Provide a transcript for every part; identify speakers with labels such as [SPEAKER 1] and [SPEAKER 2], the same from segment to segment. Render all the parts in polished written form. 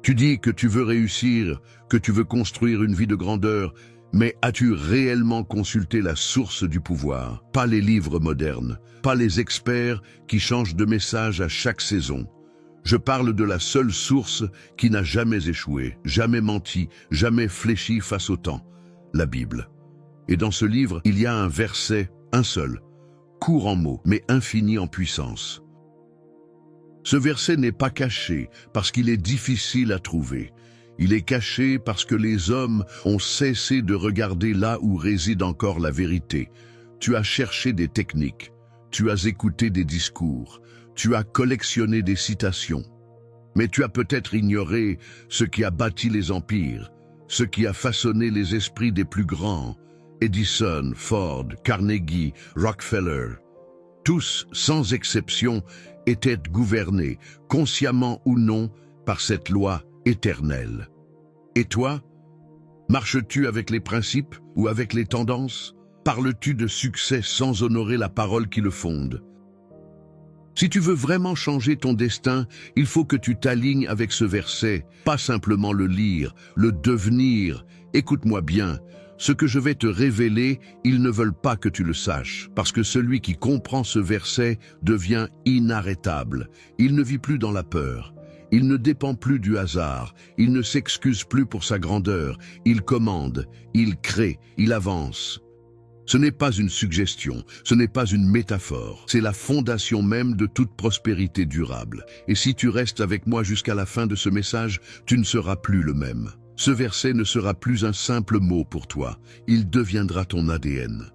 [SPEAKER 1] Tu dis que tu veux réussir, que tu veux construire une vie de grandeur, mais as-tu réellement consulté la source du pouvoir? Pas les livres modernes, pas les experts qui changent de message à chaque saison. Je parle de la seule source qui n'a jamais échoué, jamais menti, jamais fléchi face au temps, la Bible. Et dans ce livre, il y a un verset, un seul, court en mots, mais infini en puissance. Ce verset n'est pas caché parce qu'il est difficile à trouver. Il est caché parce que les hommes ont cessé de regarder là où réside encore la vérité. Tu as cherché des techniques, tu as écouté des discours, tu as collectionné des citations. Mais tu as peut-être ignoré ce qui a bâti les empires, ce qui a façonné les esprits des plus grands, Edison, Ford, Carnegie, Rockefeller. Tous, sans exception, étaient gouvernés, consciemment ou non, par cette loi éternelle. Et toi, marches-tu avec les principes ou avec les tendances? Parles-tu de succès sans honorer la parole qui le fonde? Si tu veux vraiment changer ton destin, il faut que tu t'alignes avec ce verset, pas simplement le lire, le devenir. Écoute-moi bien, ce que je vais te révéler, ils ne veulent pas que tu le saches, parce que celui qui comprend ce verset devient inarrêtable. Il ne vit plus dans la peur. Il ne dépend plus du hasard, il ne s'excuse plus pour sa grandeur, il commande, il crée, il avance. Ce n'est pas une suggestion, ce n'est pas une métaphore, c'est la fondation même de toute prospérité durable. Et si tu restes avec moi jusqu'à la fin de ce message, tu ne seras plus le même. Ce verset ne sera plus un simple mot pour toi, il deviendra ton ADN.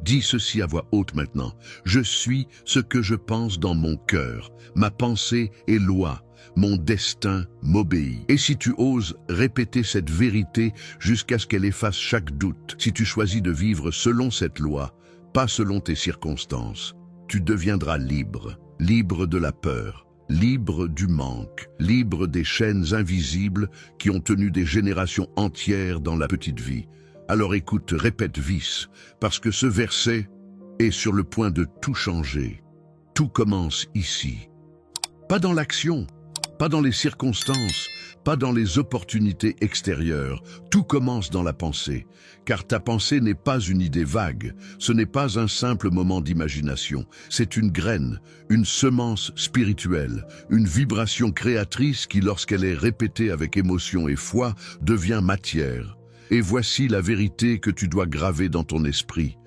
[SPEAKER 1] Dis ceci à voix haute maintenant. Je suis ce que je pense dans mon cœur. Ma pensée est loi. Mon destin m'obéit. Et si tu oses répéter cette vérité jusqu'à ce qu'elle efface chaque doute, si tu choisis de vivre selon cette loi, pas selon tes circonstances, tu deviendras libre. Libre de la peur, libre du manque, libre des chaînes invisibles qui ont tenu des générations entières dans la petite vie. Alors écoute, répète vice, parce que ce verset est sur le point de tout changer. Tout commence ici. Pas dans l'action, pas dans les circonstances, pas dans les opportunités extérieures. Tout commence dans la pensée, car ta pensée n'est pas une idée vague, ce n'est pas un simple moment d'imagination, c'est une graine, une semence spirituelle, une vibration créatrice qui, lorsqu'elle est répétée avec émotion et foi, devient matière. Et voici la vérité que tu dois graver dans ton esprit.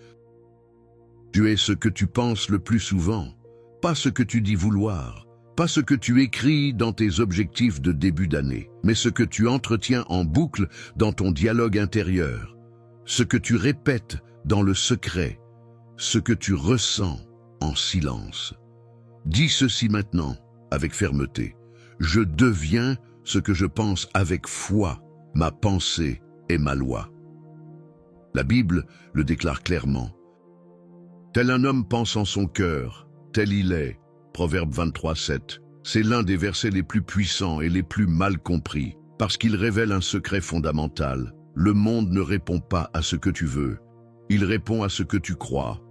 [SPEAKER 1] Tu es ce que tu penses le plus souvent, pas ce que tu dis vouloir, pas ce que tu écris dans tes objectifs de début d'année, mais ce que tu entretiens en boucle dans ton dialogue intérieur, ce que tu répètes dans le secret, ce que tu ressens en silence. Dis ceci maintenant avec fermeté. Je deviens ce que je pense avec foi, ma pensée est ma loi. La Bible le déclare clairement. Tel un homme pense en son cœur, tel il est. Proverbe 23:7. C'est l'un des versets les plus puissants et les plus mal compris, parce qu'il révèle un secret fondamental. Le monde ne répond pas à ce que tu veux, il répond à ce que tu crois.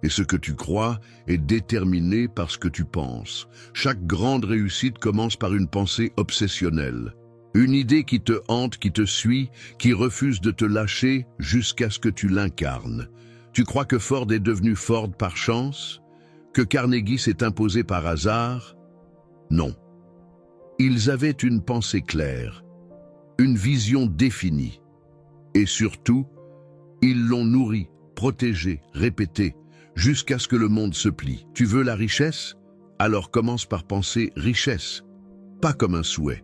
[SPEAKER 1] Et ce que tu crois est déterminé par ce que tu penses. Chaque grande réussite commence par une pensée obsessionnelle. Une idée qui te hante, qui te suit, qui refuse de te lâcher jusqu'à ce que tu l'incarnes. Tu crois que Ford est devenu Ford par chance? Que Carnegie s'est imposé par hasard? Non. Ils avaient une pensée claire, une vision définie. Et surtout, ils l'ont nourrie, protégée, répétée, jusqu'à ce que le monde se plie. Tu veux la richesse? Alors commence par penser richesse, pas comme un souhait,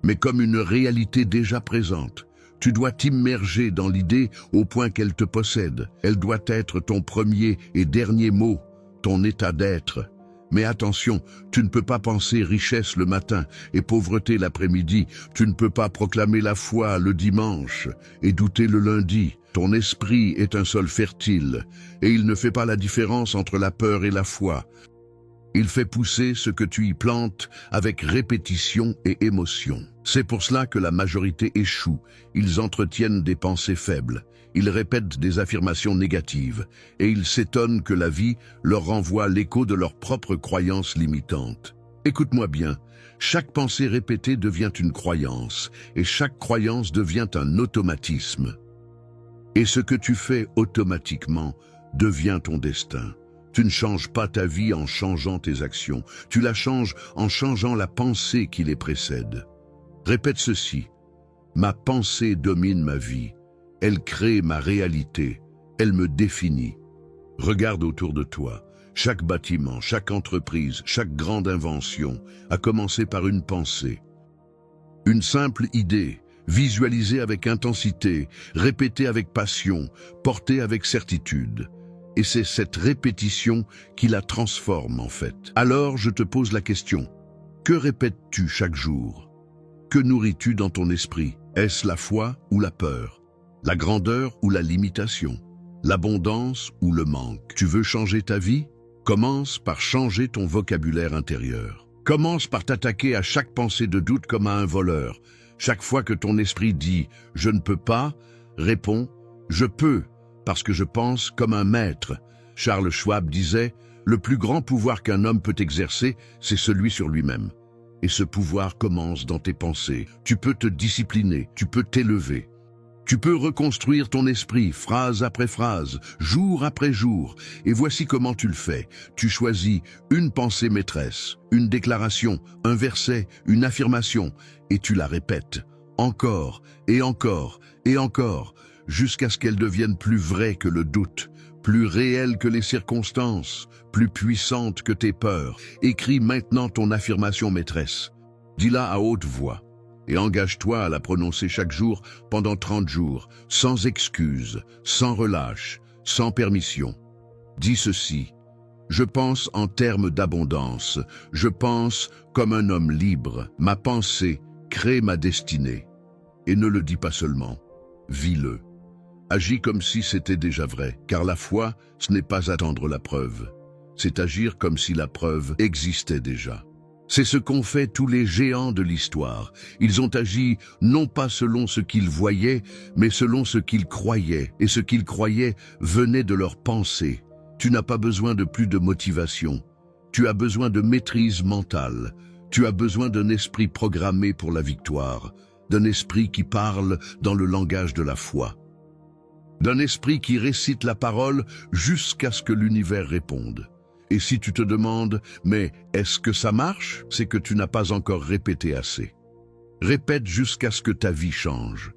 [SPEAKER 1] mais comme une réalité déjà présente. Tu dois t'immerger dans l'idée au point qu'elle te possède. Elle doit être ton premier et dernier mot, ton état d'être. Mais attention, tu ne peux pas penser richesse le matin et pauvreté l'après-midi. Tu ne peux pas proclamer la foi le dimanche et douter le lundi. Ton esprit est un sol fertile et il ne fait pas la différence entre la peur et la foi. Il fait pousser ce que tu y plantes avec répétition et émotion. C'est pour cela que la majorité échoue. Ils entretiennent des pensées faibles. Ils répètent des affirmations négatives. Et ils s'étonnent que la vie leur renvoie l'écho de leurs propres croyances limitantes. Écoute-moi bien, chaque pensée répétée devient une croyance, et chaque croyance devient un automatisme. Et ce que tu fais automatiquement devient ton destin. Tu ne changes pas ta vie en changeant tes actions, tu la changes en changeant la pensée qui les précède. Répète ceci: ma pensée domine ma vie, elle crée ma réalité, elle me définit. Regarde autour de toi. Chaque bâtiment, chaque entreprise, chaque grande invention a commencé par une pensée. Une simple idée, visualisée avec intensité, répétée avec passion, portée avec certitude. Et c'est cette répétition qui la transforme en fait. Alors je te pose la question, que répètes-tu chaque jour? Que nourris-tu dans ton esprit? Est-ce la foi ou la peur? La grandeur ou la limitation? L'abondance ou le manque? Tu veux changer ta vie? Commence par changer ton vocabulaire intérieur. Commence par t'attaquer à chaque pensée de doute comme à un voleur. Chaque fois que ton esprit dit « je ne peux pas », réponds « je peux » parce que je pense comme un maître. Charles Schwab disait « le plus grand pouvoir qu'un homme peut exercer, c'est celui sur lui-même ». Et ce pouvoir commence dans tes pensées. Tu peux te discipliner, tu peux t'élever. Tu peux reconstruire ton esprit, phrase après phrase, jour après jour. Et voici comment tu le fais. Tu choisis une pensée maîtresse, une déclaration, un verset, une affirmation, et tu la répètes encore et encore et encore, jusqu'à ce qu'elle devienne plus vraie que le doute, plus réelle que les circonstances, plus puissante que tes peurs. Écris maintenant ton affirmation maîtresse. Dis-la à haute voix. Et engage-toi à la prononcer chaque jour pendant 30 jours, sans excuse, sans relâche, sans permission. Dis ceci: je pense en termes d'abondance, je pense comme un homme libre, ma pensée crée ma destinée. Et ne le dis pas seulement, vis-le. Agis comme si c'était déjà vrai, car la foi, ce n'est pas attendre la preuve, c'est agir comme si la preuve existait déjà. C'est ce qu'ont fait tous les géants de l'histoire. Ils ont agi non pas selon ce qu'ils voyaient, mais selon ce qu'ils croyaient. Et ce qu'ils croyaient venait de leur pensée. Tu n'as pas besoin de plus de motivation. Tu as besoin de maîtrise mentale. Tu as besoin d'un esprit programmé pour la victoire. D'un esprit qui parle dans le langage de la foi. D'un esprit qui récite la parole jusqu'à ce que l'univers réponde. Et si tu te demandes « mais est-ce que ça marche ?» c'est que tu n'as pas encore répété assez. Répète jusqu'à ce que ta vie change.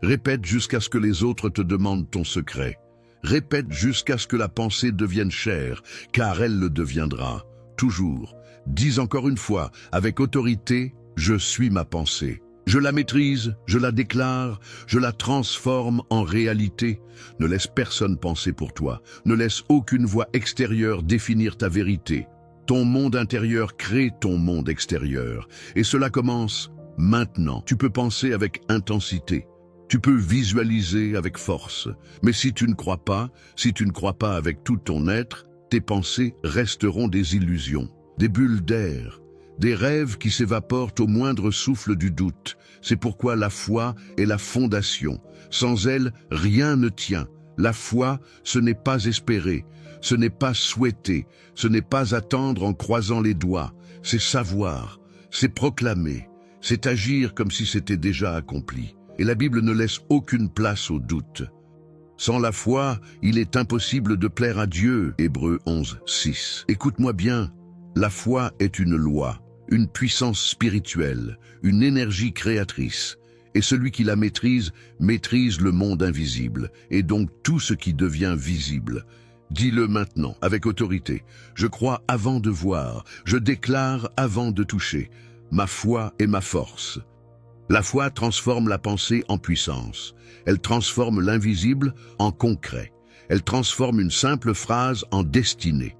[SPEAKER 1] Répète jusqu'à ce que les autres te demandent ton secret. Répète jusqu'à ce que la pensée devienne chère, car elle le deviendra. Toujours. Dis encore une fois, avec autorité, « je suis ma pensée ». Je la maîtrise, je la déclare, je la transforme en réalité. Ne laisse personne penser pour toi. Ne laisse aucune voix extérieure définir ta vérité. Ton monde intérieur crée ton monde extérieur. Et cela commence maintenant. Tu peux penser avec intensité. Tu peux visualiser avec force. Mais si tu ne crois pas avec tout ton être, tes pensées resteront des illusions, des bulles d'air. Des rêves qui s'évaporent au moindre souffle du doute. C'est pourquoi la foi est la fondation. Sans elle, rien ne tient. La foi, ce n'est pas espérer, ce n'est pas souhaiter, ce n'est pas attendre en croisant les doigts. C'est savoir, c'est proclamer, c'est agir comme si c'était déjà accompli. Et la Bible ne laisse aucune place au doute. Sans la foi, il est impossible de plaire à Dieu. Hébreux 11, 6. Écoute-moi bien, la foi est une loi. Une puissance spirituelle, une énergie créatrice. Et celui qui la maîtrise, maîtrise le monde invisible, et donc tout ce qui devient visible. Dis-le maintenant, avec autorité. Je crois avant de voir, je déclare avant de toucher. Ma foi est ma force. La foi transforme la pensée en puissance. Elle transforme l'invisible en concret. Elle transforme une simple phrase en destinée.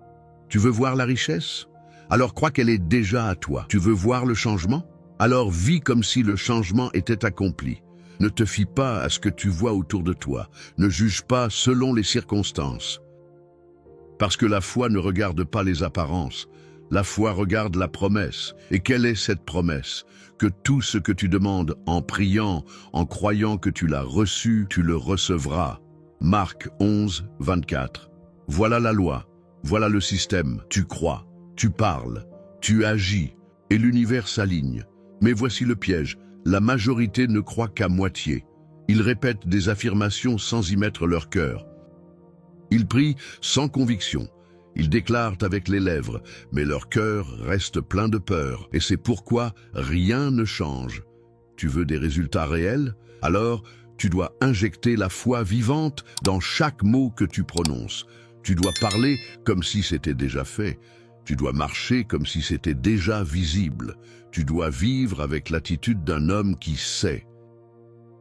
[SPEAKER 1] Tu veux voir la richesse ? Alors crois qu'elle est déjà à toi. Tu veux voir le changement? Alors vis comme si le changement était accompli. Ne te fie pas à ce que tu vois autour de toi. Ne juge pas selon les circonstances. Parce que la foi ne regarde pas les apparences. La foi regarde la promesse. Et quelle est cette promesse? Que tout ce que tu demandes en priant, en croyant que tu l'as reçu, tu le recevras. Marc 11, 24. Voilà la loi. Voilà le système. Tu crois. Tu parles, tu agis, et l'univers s'aligne. Mais voici le piège, la majorité ne croit qu'à moitié. Ils répètent des affirmations sans y mettre leur cœur. Ils prient sans conviction. Ils déclarent avec les lèvres, mais leur cœur reste plein de peur. Et c'est pourquoi rien ne change. Tu veux des résultats réels? Alors, tu dois injecter la foi vivante dans chaque mot que tu prononces. Tu dois parler comme si c'était déjà fait. Tu dois marcher comme si c'était déjà visible. Tu dois vivre avec l'attitude d'un homme qui sait.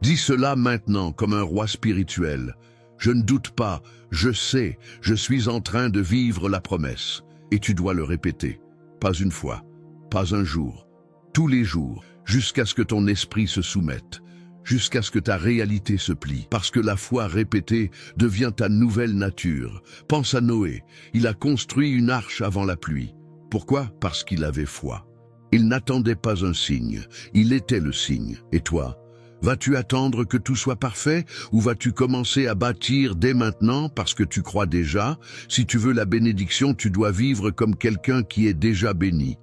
[SPEAKER 1] Dis cela maintenant comme un roi spirituel. Je ne doute pas, je sais, je suis en train de vivre la promesse. Et tu dois le répéter. Pas une fois, pas un jour, tous les jours, jusqu'à ce que ton esprit se soumette, jusqu'à ce que ta réalité se plie. Parce que la foi répétée devient ta nouvelle nature. Pense à Noé, il a construit une arche avant la pluie. Pourquoi? Parce qu'il avait foi. Il n'attendait pas un signe, il était le signe. Et toi? Vas-tu attendre que tout soit parfait ou vas-tu commencer à bâtir dès maintenant parce que tu crois déjà? Si tu veux la bénédiction, tu dois vivre comme quelqu'un qui est déjà béni.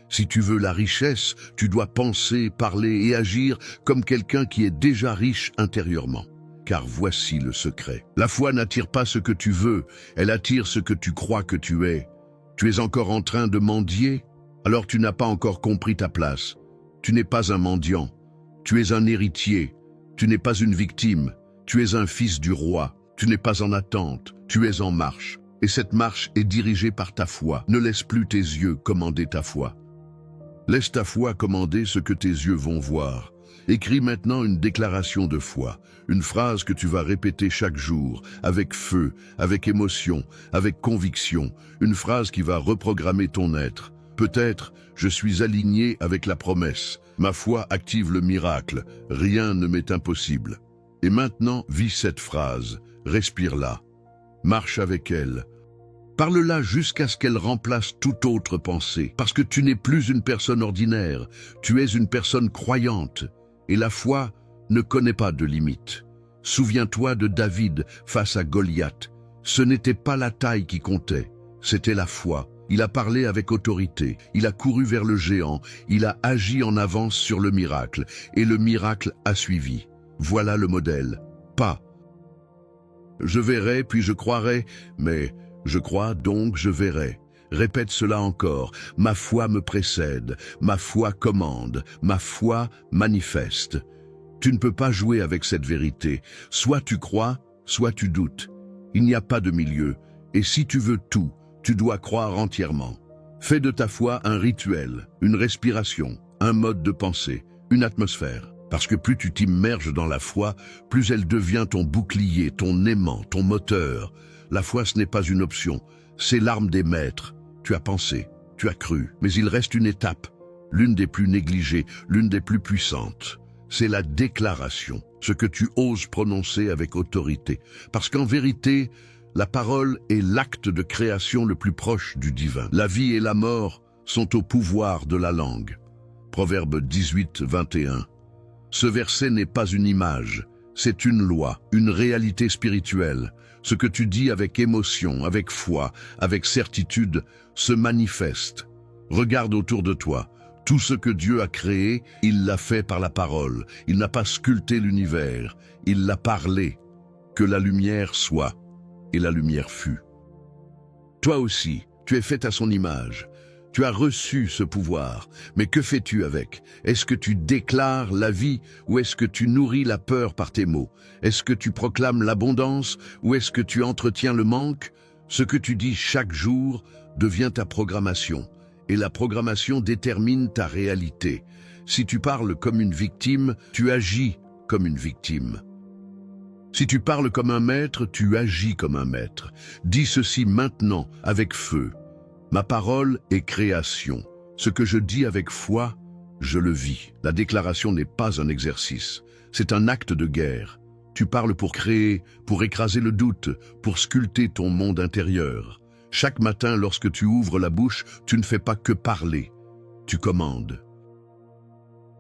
[SPEAKER 1] Si tu veux la richesse, tu dois penser, parler et agir comme quelqu'un qui est déjà riche intérieurement. Car voici le secret. La foi n'attire pas ce que tu veux, elle attire ce que tu crois que tu es. Tu es encore en train de mendier? Alors tu n'as pas encore compris ta place. Tu n'es pas un mendiant. Tu es un héritier, tu n'es pas une victime, tu es un fils du roi, tu n'es pas en attente, tu es en marche. Et cette marche est dirigée par ta foi. Ne laisse plus tes yeux commander ta foi. Laisse ta foi commander ce que tes yeux vont voir. Écris maintenant une déclaration de foi, une phrase que tu vas répéter chaque jour, avec feu, avec émotion, avec conviction, une phrase qui va reprogrammer ton être. Peut-être, je suis aligné avec la promesse. Ma foi active le miracle. Rien ne m'est impossible. Et maintenant, vis cette phrase. Respire-la. Marche avec elle. Parle-la jusqu'à ce qu'elle remplace toute autre pensée. Parce que tu n'es plus une personne ordinaire. Tu es une personne croyante. Et la foi ne connaît pas de limites. Souviens-toi de David face à Goliath. Ce n'était pas la taille qui comptait. C'était la foi. Il a parlé avec autorité, il a couru vers le géant, il a agi en avance sur le miracle, et le miracle a suivi. Voilà le modèle. Pas « je verrai puis je croirai », mais « je crois donc je verrai ». Répète cela encore. Ma foi me précède, ma foi commande, ma foi manifeste. Tu ne peux pas jouer avec cette vérité. Soit tu crois, soit tu doutes. Il n'y a pas de milieu. Et si tu veux tout, tu dois croire entièrement. Fais de ta foi un rituel, une respiration, un mode de pensée, une atmosphère. Parce que plus tu t'immerges dans la foi, plus elle devient ton bouclier, ton aimant, ton moteur. La foi, ce n'est pas une option, c'est l'arme des maîtres. Tu as pensé, tu as cru, mais il reste une étape, l'une des plus négligées, l'une des plus puissantes. C'est la déclaration, ce que tu oses prononcer avec autorité. Parce qu'en vérité, la parole est l'acte de création le plus proche du divin. La vie et la mort sont au pouvoir de la langue. Proverbe 18, 21. Ce verset n'est pas une image, c'est une loi, une réalité spirituelle. Ce que tu dis avec émotion, avec foi, avec certitude, se manifeste. Regarde autour de toi. Tout ce que Dieu a créé, il l'a fait par la parole. Il n'a pas sculpté l'univers, il l'a parlé. Que la lumière soit. Et la lumière fut. Toi aussi, tu es fait à son image. Tu as reçu ce pouvoir. Mais que fais-tu avec? Est-ce que tu déclares la vie ou est-ce que tu nourris la peur par tes mots? Est-ce que tu proclames l'abondance ou est-ce que tu entretiens le manque? Ce que tu dis chaque jour devient ta programmation. Et la programmation détermine ta réalité. Si tu parles comme une victime, tu agis comme une victime. Si tu parles comme un maître, tu agis comme un maître. Dis ceci maintenant avec feu. Ma parole est création. Ce que je dis avec foi, je le vis. La déclaration n'est pas un exercice. C'est un acte de guerre. Tu parles pour créer, pour écraser le doute, pour sculpter ton monde intérieur. Chaque matin, lorsque tu ouvres la bouche, tu ne fais pas que parler. Tu commandes.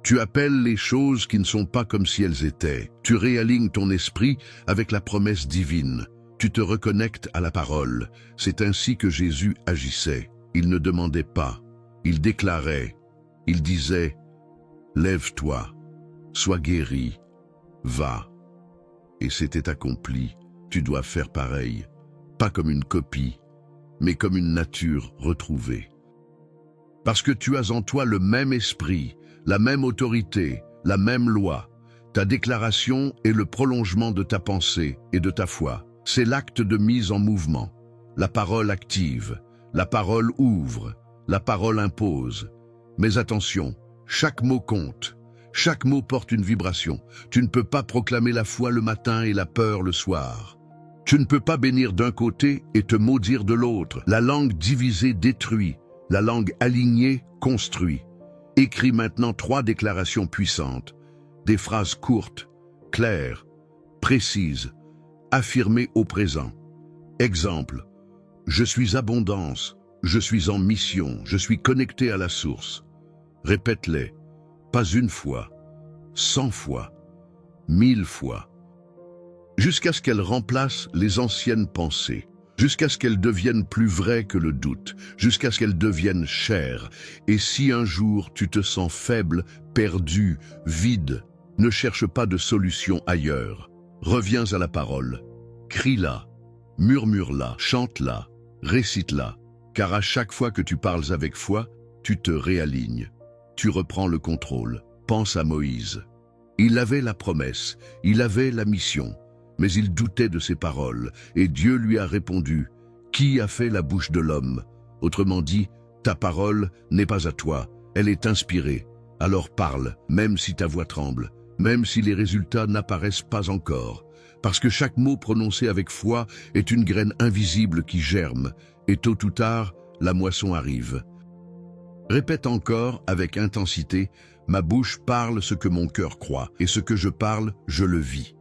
[SPEAKER 1] Tu appelles les choses qui ne sont pas comme si elles étaient. Tu réalignes ton esprit avec la promesse divine. Tu te reconnectes à la parole. C'est ainsi que Jésus agissait. Il ne demandait pas, il déclarait. Il disait, lève-toi, sois guéri, va. Et c'était accompli, tu dois faire pareil, pas comme une copie, mais comme une nature retrouvée. Parce que tu as en toi le même esprit, la même autorité, la même loi. Ta déclaration est le prolongement de ta pensée et de ta foi. C'est l'acte de mise en mouvement. La parole active, la parole ouvre, la parole impose. Mais attention, chaque mot compte. Chaque mot porte une vibration. Tu ne peux pas proclamer la foi le matin et la peur le soir. Tu ne peux pas bénir d'un côté et te maudire de l'autre. La langue divisée détruit, la langue alignée construit. Écris maintenant 3 déclarations puissantes, des phrases courtes, claires, précises, affirmées au présent. Exemple, je suis abondance, je suis en mission, je suis connecté à la source. Répète-les, pas une fois, 100 fois, 1000 fois, jusqu'à ce qu'elles remplacent les anciennes pensées, jusqu'à ce qu'elles deviennent plus vraies que le doute, jusqu'à ce qu'elles deviennent chères. Et si un jour tu te sens faible, perdu, vide, ne cherche pas de solution ailleurs. Reviens à la parole, crie-la, murmure-la, chante-la, récite-la, car à chaque fois que tu parles avec foi, tu te réalignes, tu reprends le contrôle. Pense à Moïse. Il avait la promesse, il avait la mission, mais il doutait de ses paroles, et Dieu lui a répondu, « Qui a fait la bouche de l'homme ?» Autrement dit, ta parole n'est pas à toi, elle est inspirée. Alors parle, même si ta voix tremble, même si les résultats n'apparaissent pas encore, parce que chaque mot prononcé avec foi est une graine invisible qui germe, et tôt ou tard, la moisson arrive. Répète encore avec intensité, « Ma bouche parle ce que mon cœur croit, et ce que je parle, je le vis. »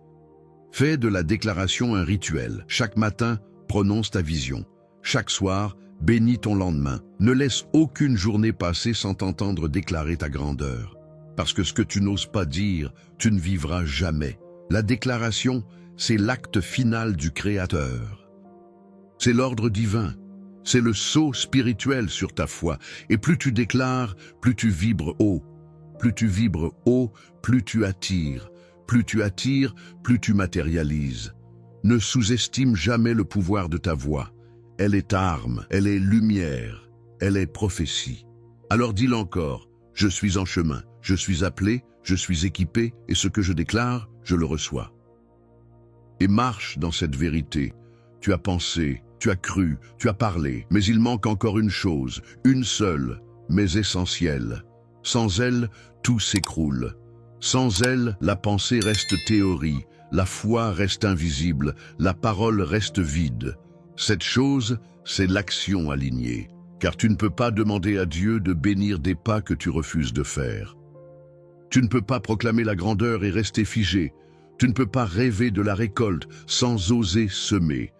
[SPEAKER 1] Fais de la déclaration un rituel. Chaque matin, prononce ta vision. Chaque soir, bénis ton lendemain. Ne laisse aucune journée passer sans t'entendre déclarer ta grandeur. Parce que ce que tu n'oses pas dire, tu ne vivras jamais. La déclaration, c'est l'acte final du Créateur. C'est l'ordre divin. C'est le sceau spirituel sur ta foi. Et plus tu déclares, plus tu vibres haut. Plus tu vibres haut, plus tu attires. Plus tu attires, plus tu matérialises. Ne sous-estime jamais le pouvoir de ta voix. Elle est arme, elle est lumière, elle est prophétie. Alors dis-le encore, je suis en chemin, je suis appelé, je suis équipé, et ce que je déclare, je le reçois. Et marche dans cette vérité. Tu as pensé, tu as cru, tu as parlé, mais il manque encore une chose, une seule, mais essentielle. Sans elle, tout s'écroule. Sans elle, la pensée reste théorie, la foi reste invisible, la parole reste vide. Cette chose, c'est l'action alignée, car tu ne peux pas demander à Dieu de bénir des pas que tu refuses de faire. Tu ne peux pas proclamer la grandeur et rester figé. Tu ne peux pas rêver de la récolte sans oser semer.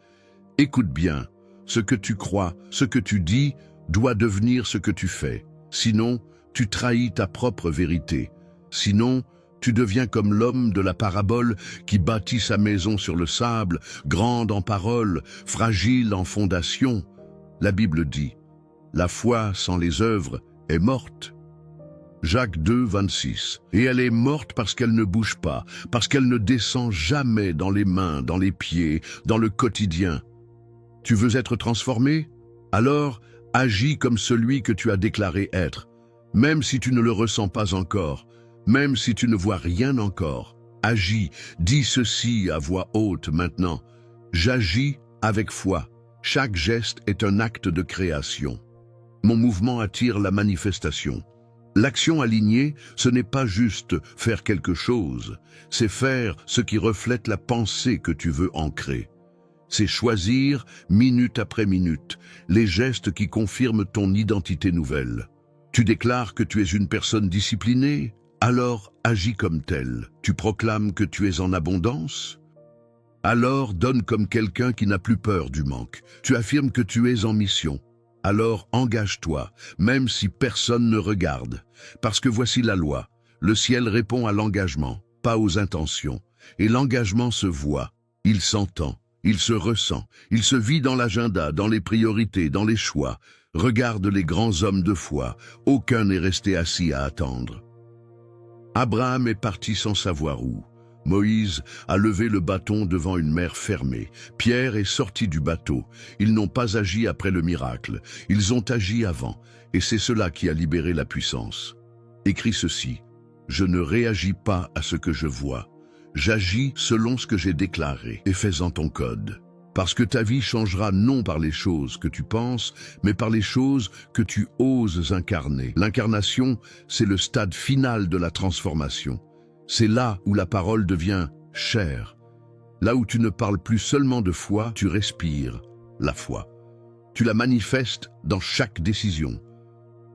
[SPEAKER 1] Écoute bien, ce que tu crois, ce que tu dis, doit devenir ce que tu fais. Sinon, tu trahis ta propre vérité. Sinon, tu deviens comme l'homme de la parabole qui bâtit sa maison sur le sable, grande en parole, fragile en fondation. La Bible dit, « La foi sans les œuvres est morte. » Jacques 2, 26. Et elle est morte parce qu'elle ne bouge pas, parce qu'elle ne descend jamais dans les mains, dans les pieds, dans le quotidien. Tu veux être transformé? Alors, agis comme celui que tu as déclaré être, même si tu ne le ressens pas encore. Même si tu ne vois rien encore, agis, dis ceci à voix haute maintenant. J'agis avec foi. Chaque geste est un acte de création. Mon mouvement attire la manifestation. L'action alignée, ce n'est pas juste faire quelque chose, c'est faire ce qui reflète la pensée que tu veux ancrer. C'est choisir, minute après minute, les gestes qui confirment ton identité nouvelle. Tu déclares que tu es une personne disciplinée, alors agis comme tel. Tu proclames que tu es en abondance? Alors donne comme quelqu'un qui n'a plus peur du manque. Tu affirmes que tu es en mission. Alors engage-toi, même si personne ne regarde. Parce que voici la loi. Le ciel répond à l'engagement, pas aux intentions. Et l'engagement se voit, il s'entend, il se ressent, il se vit dans l'agenda, dans les priorités, dans les choix. Regarde les grands hommes de foi, aucun n'est resté assis à attendre. Abraham est parti sans savoir où. Moïse a levé le bâton devant une mer fermée. Pierre est sorti du bateau. Ils n'ont pas agi après le miracle. Ils ont agi avant. Et c'est cela qui a libéré la puissance. Écris ceci. Je ne réagis pas à ce que je vois. J'agis selon ce que j'ai déclaré. Et fais-en ton code. Parce que ta vie changera non par les choses que tu penses, mais par les choses que tu oses incarner. L'incarnation, c'est le stade final de la transformation. C'est là où la parole devient chair. Là où tu ne parles plus seulement de foi, tu respires la foi. Tu la manifestes dans chaque décision.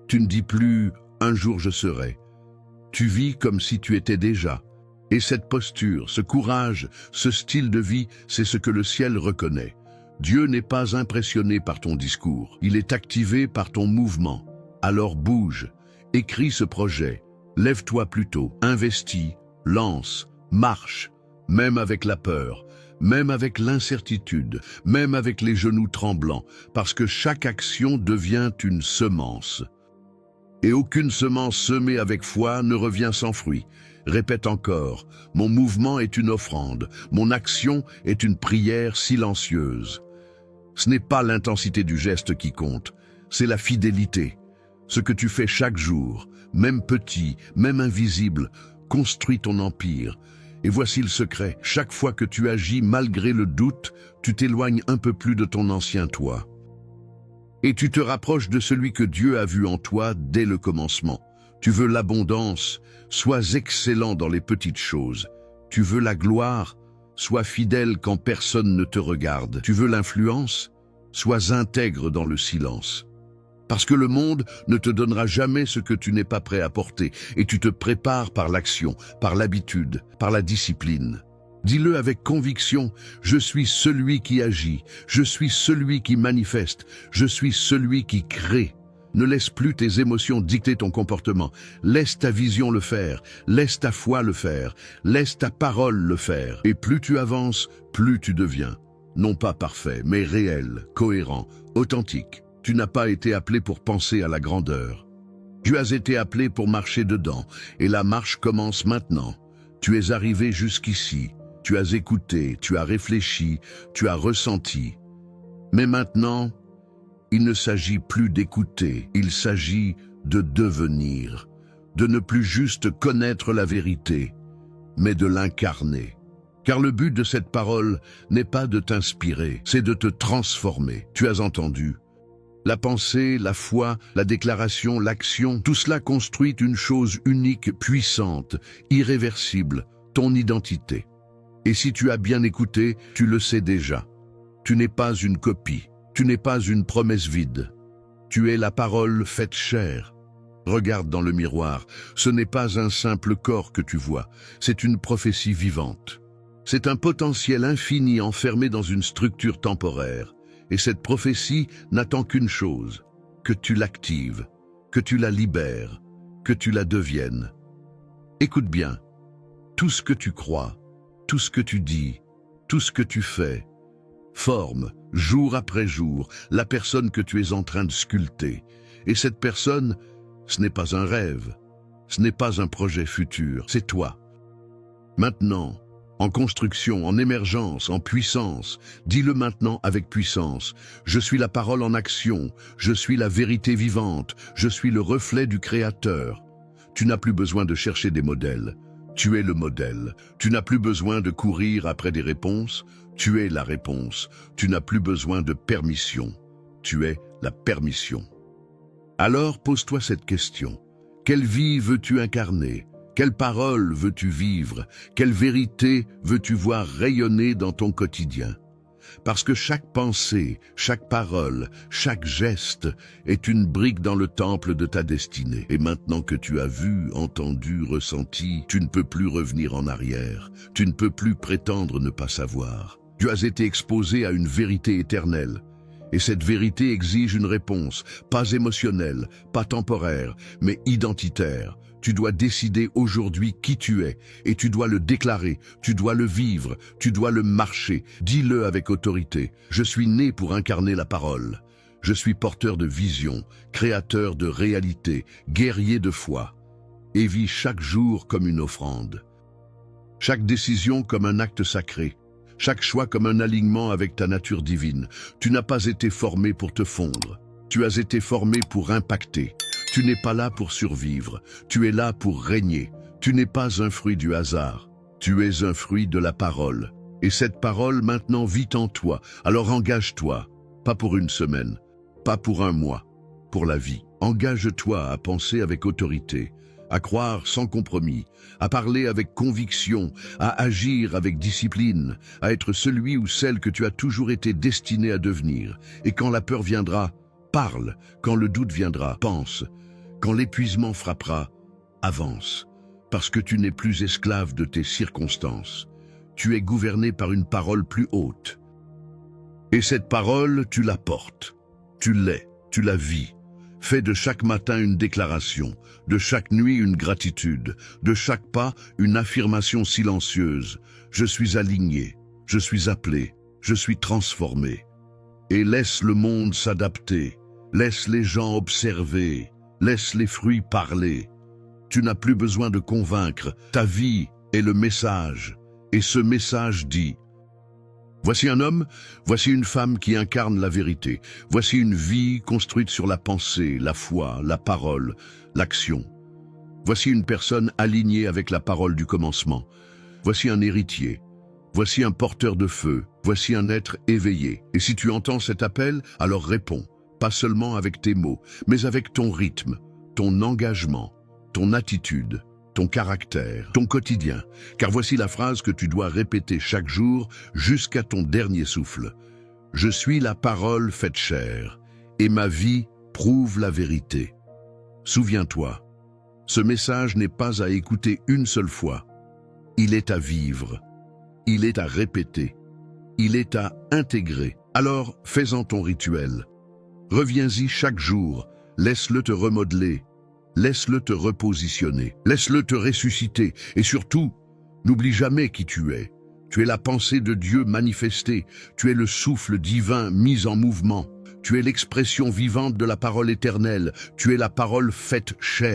[SPEAKER 1] Tu ne dis plus « un jour je serai ». Tu vis comme si tu étais déjà. Et cette posture, ce courage, ce style de vie, c'est ce que le ciel reconnaît. Dieu n'est pas impressionné par ton discours, il est activé par ton mouvement. Alors bouge, écris ce projet, lève-toi plutôt, investis, lance, marche, même avec la peur, même avec l'incertitude, même avec les genoux tremblants, parce que chaque action devient une semence. Et aucune semence semée avec foi ne revient sans fruit. Répète encore, mon mouvement est une offrande, mon action est une prière silencieuse. Ce n'est pas l'intensité du geste qui compte, c'est la fidélité. Ce que tu fais chaque jour, même petit, même invisible, construit ton empire. Et voici le secret, chaque fois que tu agis malgré le doute, tu t'éloignes un peu plus de ton ancien toi. Et tu te rapproches de celui que Dieu a vu en toi dès le commencement. Tu veux l'abondance, sois excellent dans les petites choses. Tu veux la gloire, sois fidèle quand personne ne te regarde. Tu veux l'influence, sois intègre dans le silence. Parce que le monde ne te donnera jamais ce que tu n'es pas prêt à porter, et tu te prépares par l'action, par l'habitude, par la discipline. Dis-le avec conviction, je suis celui qui agit, je suis celui qui manifeste, je suis celui qui crée. Ne laisse plus tes émotions dicter ton comportement. Laisse ta vision le faire, laisse ta foi le faire, laisse ta parole le faire. Et plus tu avances, plus tu deviens. Non pas parfait, mais réel, cohérent, authentique. Tu n'as pas été appelé pour penser à la grandeur. Tu as été appelé pour marcher dedans, et la marche commence maintenant. Tu es arrivé jusqu'ici, tu as écouté, tu as réfléchi, tu as ressenti. Mais maintenant, il ne s'agit plus d'écouter, il s'agit de devenir, de ne plus juste connaître la vérité, mais de l'incarner. Car le but de cette parole n'est pas de t'inspirer, c'est de te transformer. Tu as entendu? La pensée, la foi, la déclaration, l'action, tout cela construit une chose unique, puissante, irréversible, ton identité. Et si tu as bien écouté, tu le sais déjà. Tu n'es pas une copie. Tu n'es pas une promesse vide. Tu es la parole faite chair. Regarde dans le miroir, ce n'est pas un simple corps que tu vois, c'est une prophétie vivante. C'est un potentiel infini enfermé dans une structure temporaire. Et cette prophétie n'attend qu'une chose, que tu l'actives, que tu la libères, que tu la deviennes. Écoute bien, tout ce que tu crois, tout ce que tu dis, tout ce que tu fais, forme, jour après jour, la personne que tu es en train de sculpter. Et cette personne, ce n'est pas un rêve, ce n'est pas un projet futur, c'est toi. Maintenant, en construction, en émergence, en puissance, dis-le maintenant avec puissance. Je suis la parole en action, je suis la vérité vivante, je suis le reflet du Créateur. Tu n'as plus besoin de chercher des modèles. Tu es le modèle. Tu n'as plus besoin de courir après des réponses. Tu es la réponse. Tu n'as plus besoin de permission. Tu es la permission. Alors pose-toi cette question. Quelle vie veux-tu incarner? Quelle parole veux-tu vivre? Quelle vérité veux-tu voir rayonner dans ton quotidien? Parce que chaque pensée, chaque parole, chaque geste est une brique dans le temple de ta destinée. Et maintenant que tu as vu, entendu, ressenti, tu ne peux plus revenir en arrière. Tu ne peux plus prétendre ne pas savoir. Tu as été exposé à une vérité éternelle. Et cette vérité exige une réponse, pas émotionnelle, pas temporaire, mais identitaire. Tu dois décider aujourd'hui qui tu es, et tu dois le déclarer, tu dois le vivre, tu dois le marcher. Dis-le avec autorité. Je suis né pour incarner la parole. Je suis porteur de vision, créateur de réalité, guerrier de foi, et vis chaque jour comme une offrande. Chaque décision comme un acte sacré, chaque choix comme un alignement avec ta nature divine. Tu n'as pas été formé pour te fondre, tu as été formé pour impacter. Tu n'es pas là pour survivre, tu es là pour régner. Tu n'es pas un fruit du hasard, tu es un fruit de la parole. Et cette parole maintenant vit en toi, alors engage-toi, pas pour une semaine, pas pour un mois, pour la vie. Engage-toi à penser avec autorité, à croire sans compromis, à parler avec conviction, à agir avec discipline, à être celui ou celle que tu as toujours été destiné à devenir. Et quand la peur viendra, parle. Quand le doute viendra, pense. Quand l'épuisement frappera, avance. Parce que tu n'es plus esclave de tes circonstances. Tu es gouverné par une parole plus haute. Et cette parole, tu la portes. Tu l'es, tu la vis. Fais de chaque matin une déclaration, de chaque nuit une gratitude, de chaque pas une affirmation silencieuse. Je suis aligné, je suis appelé, je suis transformé. Et laisse le monde s'adapter, laisse les gens observer, laisse les fruits parler. Tu n'as plus besoin de convaincre, ta vie est le message. Et ce message dit: voici un homme, voici une femme qui incarne la vérité. Voici une vie construite sur la pensée, la foi, la parole, l'action. Voici une personne alignée avec la parole du commencement. Voici un héritier. Voici un porteur de feu. Voici un être éveillé. Et si tu entends cet appel, alors réponds. Pas seulement avec tes mots, mais avec ton rythme, ton engagement, ton attitude, ton caractère, ton quotidien. Car voici la phrase que tu dois répéter chaque jour jusqu'à ton dernier souffle. Je suis la parole faite chair, et ma vie prouve la vérité. Souviens-toi, ce message n'est pas à écouter une seule fois. Il est à vivre, il est à répéter, il est à intégrer. Alors, fais-en ton rituel. Reviens-y chaque jour, laisse-le te remodeler. Laisse-le te repositionner, laisse-le te ressusciter et surtout, n'oublie jamais qui tu es. Tu es la pensée de Dieu manifestée, tu es le souffle divin mis en mouvement, tu es l'expression vivante de la parole éternelle, tu es la parole faite chair.